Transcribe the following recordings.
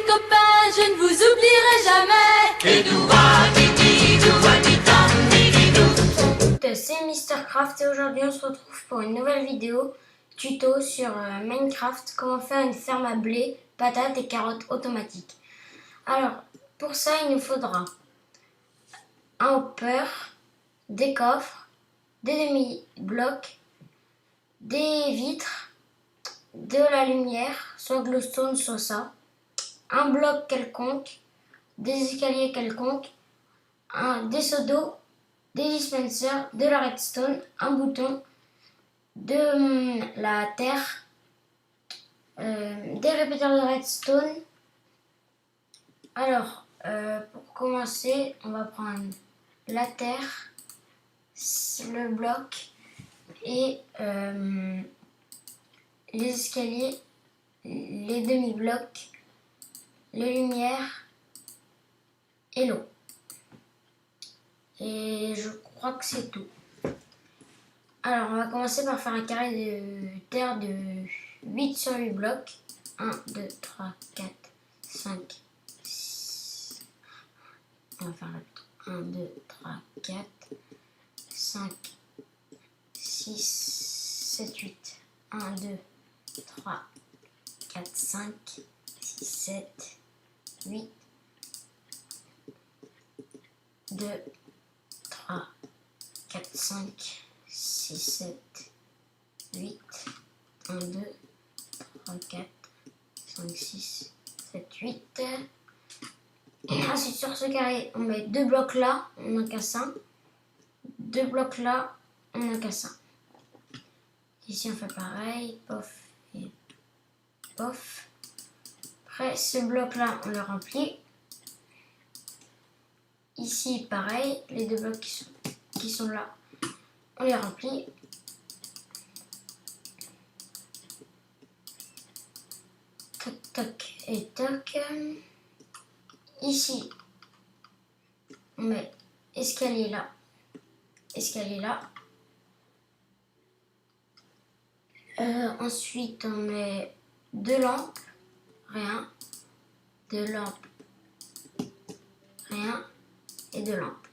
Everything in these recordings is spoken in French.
copains, je ne vous oublierai jamais. C'est Mistercraft et aujourd'hui on se retrouve pour une nouvelle vidéo tuto sur Minecraft, comment faire une ferme à blé, patates et carottes automatique. Alors pour ça il nous faudra un hopper, des coffres, des demi-blocs, des vitres, de la lumière, soit glowstone soit ça, un bloc quelconque, des escaliers quelconques, des seaux d'eau, des dispensers, de la redstone, un bouton, de la terre, des répéteurs de redstone. Alors, pour commencer, on va prendre la terre, le bloc et les escaliers, les demi-blocs, les lumières et l'eau. Et je crois que c'est tout. Alors, on va commencer par faire un carré de terre de 8 sur 8 blocs. 1, 2, 3, 4, 5, 6. On va faire le 1, 2, 3, 4, 5, 6, 7, 8. 1, 2, 3, 4, 5, 6, 7, 8, 2, 3, 4, 5, 6, 7, 8, 1, 2, 3, 4, 5, 6, 7, 8. Ensuite sur ce carré, on met 2 blocs là, on en casse un. 2 blocs là, on en casse un. Ici on fait pareil, pof et pof. Après ce bloc là, on le remplit. Ici pareil, les 2 blocs qui sont là, on les remplit. Toc toc et toc. Ici, on met escalier là, escalier là. Ensuite, on met 2 lampes, rien, 2 lampes, rien et 2 lampes.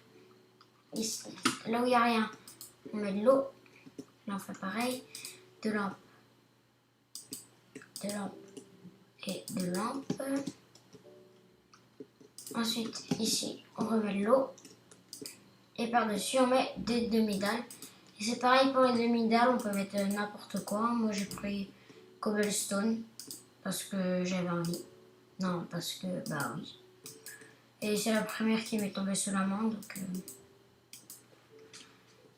Ici, là où il n'y a rien, on met de l'eau. Là, on fait pareil, 2 lampes, 2 lampes et 2 lampes. Ensuite, ici, on remet de l'eau. Et par-dessus, on met des demi-dalles. Et c'est pareil pour les demi-dalles, on peut mettre n'importe quoi. Moi, j'ai pris cobblestone parce que j'avais envie. Non, parce que, bah oui. Et c'est la première qui m'est tombée sous la main, donc...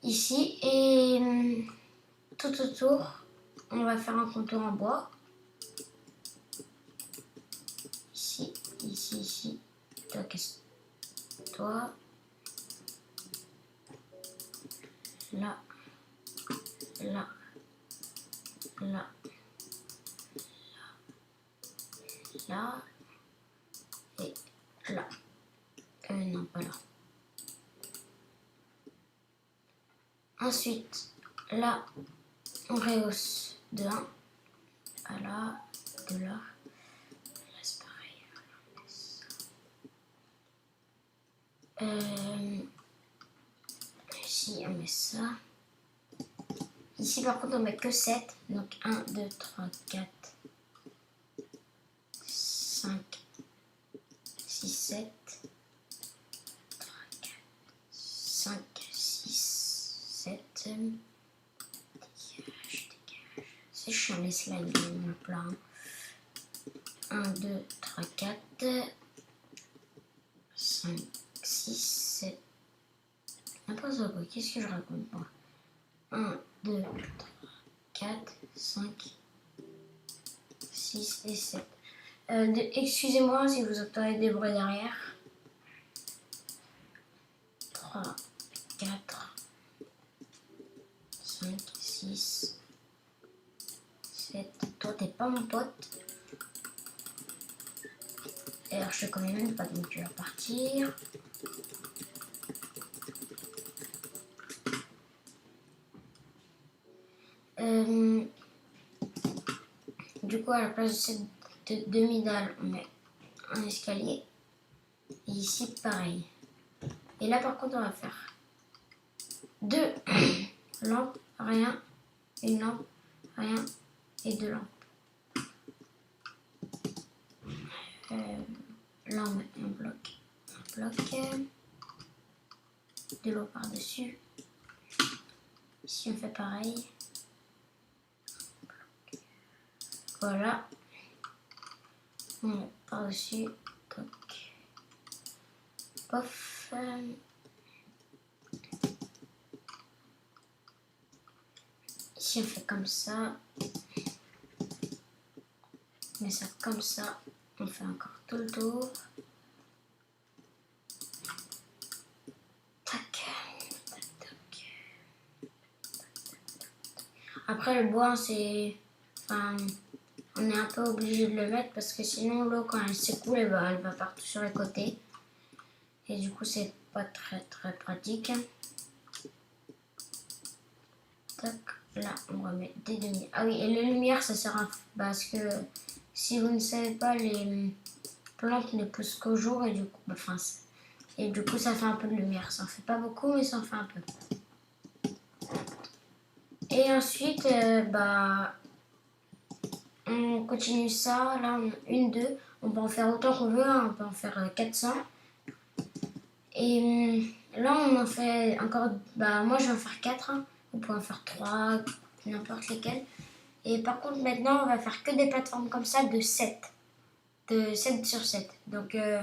Ici, et tout autour, on va faire un contour en bois. Ici, ici, ici. Toi, toi. Là, là, là, là, et là. Non, pas là. Ensuite, là, on rehausse de 1 à là, de là. Là, c'est pareil. Ici, on met ça. Ici, par contre, on met que 7. Donc, 1, 2, 3, 4, 5, 6, 7, 3, 4, 5, 6, 7. Dégage. C'est chiant les slides, il y en a plein. 1, 2, 3, 4, 5, 6, 7. N'importe quoi, qu'est-ce que je raconte moi? 1, 2, 3, 4, 5, 6 et 7. Excusez-moi si vous entendez des bruits derrière. 3, 4, 5, 6, 7. Toi, t'es pas mon pote. Et alors, je te connais même pas, donc tu vas partir. Du coup, à la place de cette demi-dalle, on met un escalier. Et ici, pareil. Et là, par contre, on va faire 2 lampes, rien, une lampe, rien, et 2 lampes. Là, on met un bloc, de l'eau par-dessus. Ici, on fait pareil. Voilà. On met par-dessus. Donc, pof. Ici, on fait comme ça. On met ça comme ça. On fait encore tout le tour. Tac. Tac, tac. Après, le bois, c'est... Enfin, on est un peu obligé de le mettre parce que sinon, l'eau, quand elle s'écoule, elle va partout sur les côtés. Et du coup, c'est pas très pratique. Tac. Là, on va mettre des demi. Ah oui, et les lumières, ça sert à... Parce que si vous ne savez pas, les plantes ne poussent qu'au jour et du coup, ça fait un peu de lumière. Ça en fait pas beaucoup, mais ça en fait un peu. Et ensuite, on continue ça. Là, on a 1, 2. On peut en faire autant qu'on veut. Hein. On peut en faire 400. Et là, on en fait encore... moi, je vais en faire 4. Hein. Vous pouvez en faire 3, n'importe lesquels. Et par contre, maintenant, on va faire que des plateformes comme ça de 7. De 7 sur 7. Donc, moi,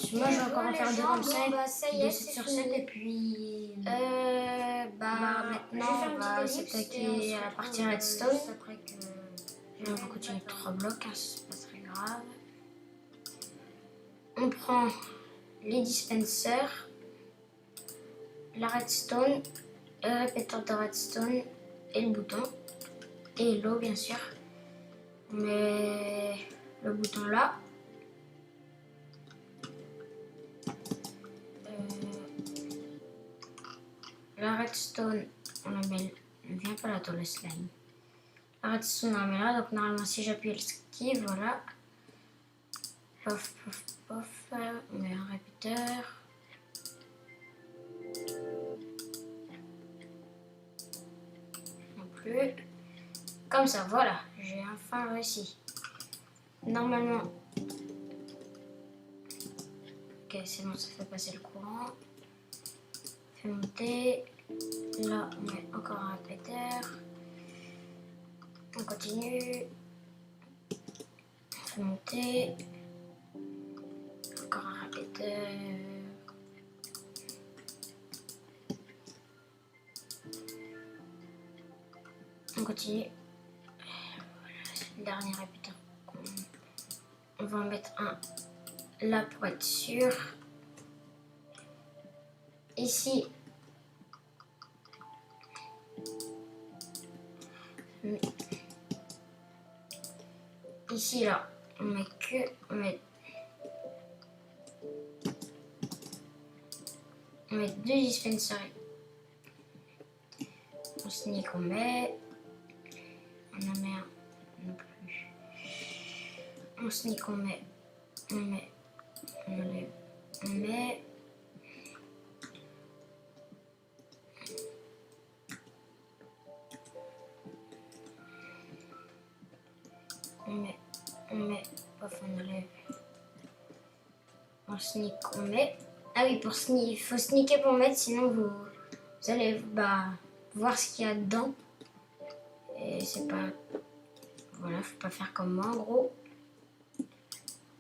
je vais encore en faire 2 comme ça. Ça y est, de 7 sur 7. Et puis, Maintenant, on va s'attaquer à la partie redstone. Après que Là, on va continuer 3 blocs. Hein, c'est pas très grave. On prend les dispensers, la redstone, le répéteur de redstone et le bouton. Et l'eau, bien sûr. On met le bouton là. La redstone, on la met... Ne viens pas là, toi, le slime. La redstone, on la met là. Donc, normalement, si j'appuie le ski, voilà. Pof, pof, pof. On met un répéteur. Non plus. Comme ça, voilà. J'ai enfin réussi. Normalement... Ok, c'est bon, ça fait passer le courant. Fait monter. Là, on met encore un répéteur. On continue. On fait monter. Encore un répéteur. On continue. Voilà, c'est le dernier répéteur. On va en mettre un là pour être sûr. Ici, là, on met on met 2 dispensers. On sneak, on met. On en met un non plus. On sneak, on met. On met. On enlève. On met. On met, pof, on enlève. On sneak, on met. Ah oui, pour sneak, il faut sneaker pour mettre, sinon vous allez voir ce qu'il y a dedans. Et c'est pas... Voilà, faut pas faire comme moi en gros.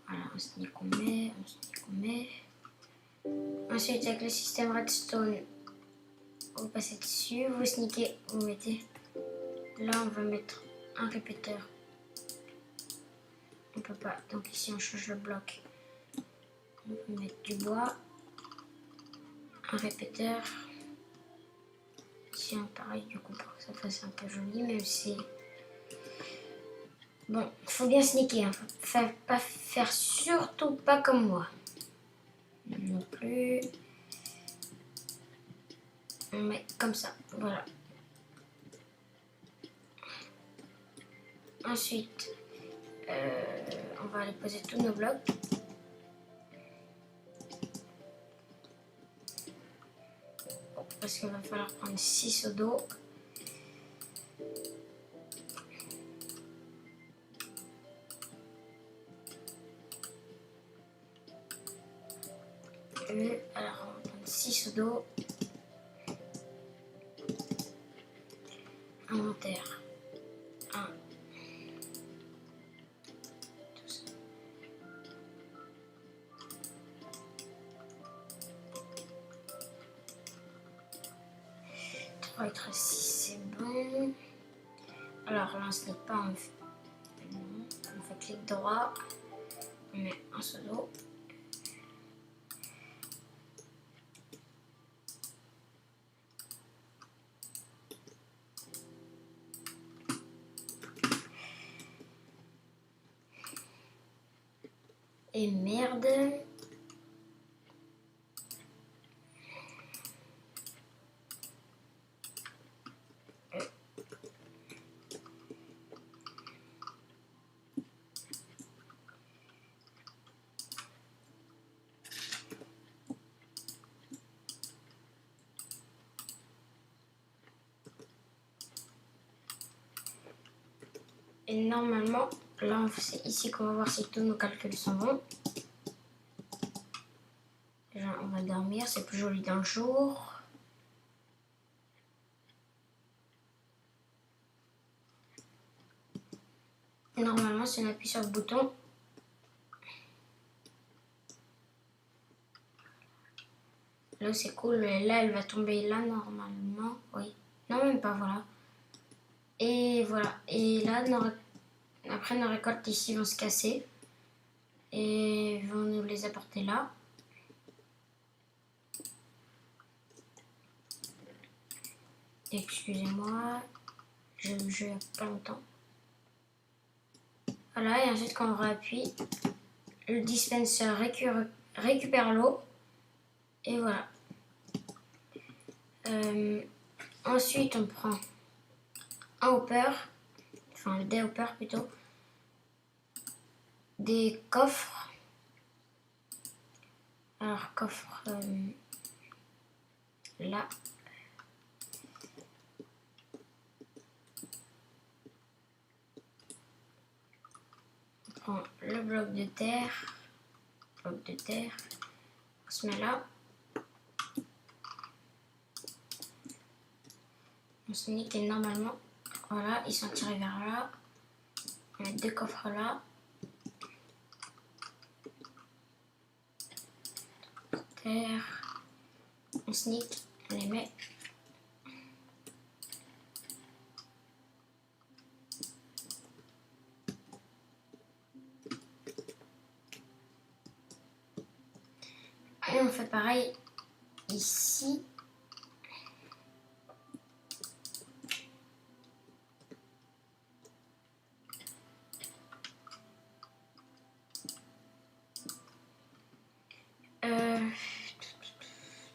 Voilà, on sneak, on met, on sneak, on met. Ensuite, avec le système redstone, vous passez dessus, vous sneakez, vous mettez. Là, on va mettre un répéteur. On peut pas, donc ici on change le bloc. On peut mettre du bois, un répéteur. Ici on pareil du coup pour que ça fasse un peu joli, même si... Bon, il faut bien sneaker, hein. Faut surtout pas comme moi. Non plus. On met comme ça, voilà. Ensuite, on va aller poser tous nos blocs. Parce qu'il va falloir prendre 6 seaux d'eau. Alors, on va prendre 6 seaux d'eau. Inventaire. 1. 3 et 13, 6, c'est bon. Alors là, ce n'est pas un... Non, on fait clic droit. On met un seau d'eau. Et merde. Et normalement, là, c'est ici qu'on va voir si tous nos calculs sont bons. Déjà, on va dormir, c'est plus joli dans le jour. Normalement, si on appuie sur le bouton, là c'est cool, là elle va tomber là normalement, oui. Non, même pas, voilà. Et voilà, et là, après nos récoltes ici vont se casser et vont nous les apporter là. Excusez-moi, j'ai le jeu il n'y a pas longtemps. Voilà, et ensuite quand on réappuie, le dispenser récupère l'eau. Et voilà. Ensuite, on prend un hopper, enfin des hoppers plutôt, des coffres. Alors, coffre là. On prend le bloc de terre. On se met là. On se met que normalement, voilà, ils sont tirés vers là. On met deux coffres là. Terre. On sneak, on les met. Et on fait pareil ici.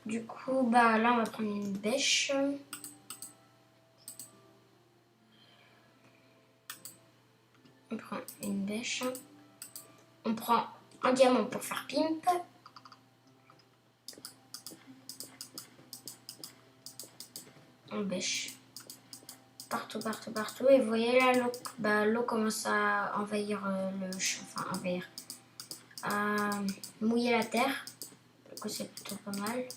Du coup, bah là, on va prendre une bêche. On prend une bêche. On prend un diamant pour faire pimp. On bêche. Partout. Et vous voyez là, l'eau commence à envahir le champ. Enfin, envahir. À mouiller la terre. Du coup, c'est plutôt pas mal.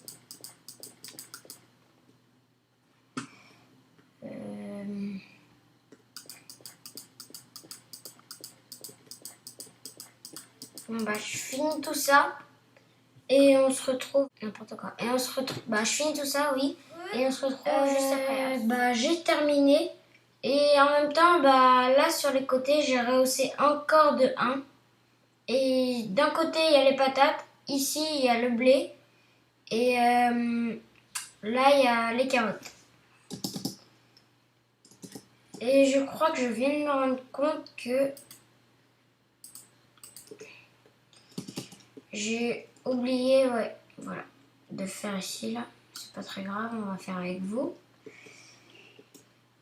Bon bah je finis tout ça et on se retrouve n'importe quoi. Et on se retrouve. Bah je finis tout ça, oui. Et on se retrouve juste après. Bah j'ai terminé et en même temps bah là sur les côtés j'ai rehaussé encore de 1. Et d'un côté il y a les patates, ici il y a le blé et là il y a les carottes. Et je crois que je viens de me rendre compte que j'ai oublié, ouais, voilà, de faire ici, là. C'est pas très grave, on va faire avec vous.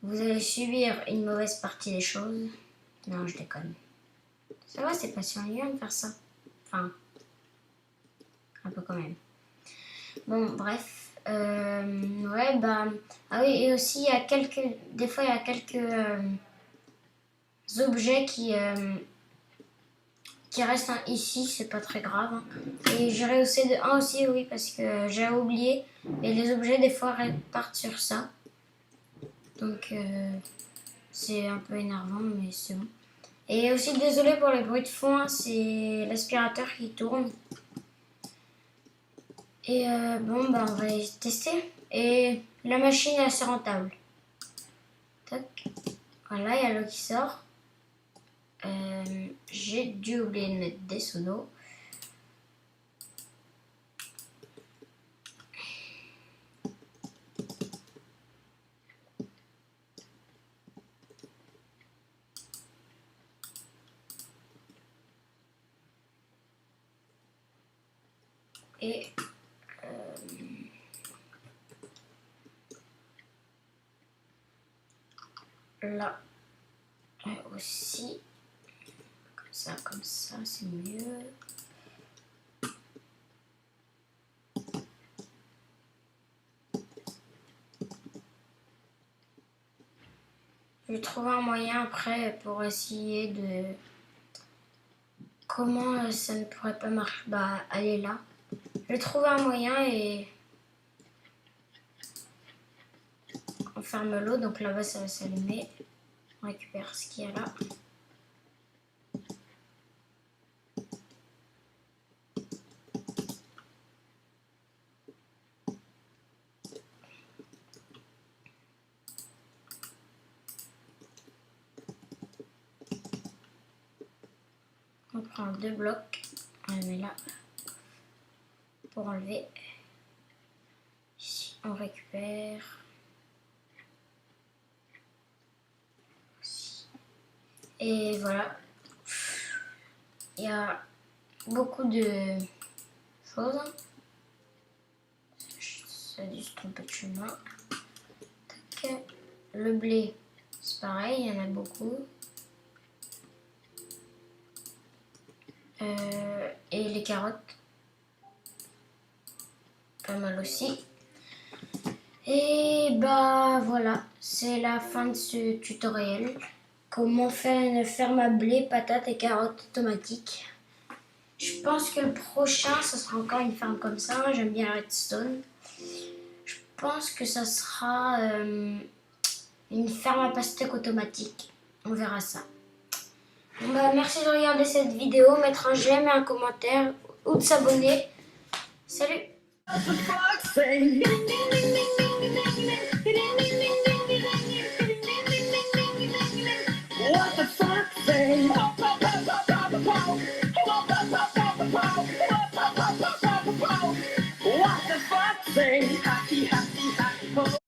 Vous allez subir une mauvaise partie des choses. Non, je déconne. Ça va, c'est pas si ennuyant de faire ça. Enfin, un peu quand même. Bon, bref. Ouais, bah... Ah oui, et aussi, il y a quelques... Des fois, il y a quelques objets qui restent ici. C'est pas très grave. Hein. Et j'ai rehaussé de 1 aussi, oui, parce que j'ai oublié. Et les objets, des fois, partent sur ça. Donc, c'est un peu énervant, mais c'est bon. Et aussi, désolé pour les bruits de fond, hein, c'est l'aspirateur qui tourne. Et bon, bah, on va tester. Et la machine est assez rentable. Tac. Voilà, il y a l'eau qui sort. J'ai dû oublier de mettre des seaux d'eau. Et là aussi, comme ça, c'est mieux. Je vais trouver un moyen après pour essayer de... Comment ça ne pourrait pas marcher? Bah, aller là. Je vais trouver un moyen et... On ferme l'eau, donc là-bas ça va s'allumer. On récupère ce qu'il y a là. On prend 2 blocs, on les met là pour enlever. Ici, on récupère. Et voilà. Il y a beaucoup de choses. Ça a dû se tromper de chemin. Tac. Le blé, c'est pareil, il y en a beaucoup. Et les carottes, pas mal aussi. Et bah voilà, c'est la fin de ce tutoriel. Comment faire une ferme à blé, patates et carottes automatique. Je pense que le prochain, ça sera encore une ferme comme ça. J'aime bien la redstone. Je pense que ça sera une ferme à pastèques automatique. On verra ça. Bon bah, merci de regarder cette vidéo, mettre un j'aime et un commentaire ou de s'abonner. Salut! What the fuck, say? What the fuck, say? Happy, happy.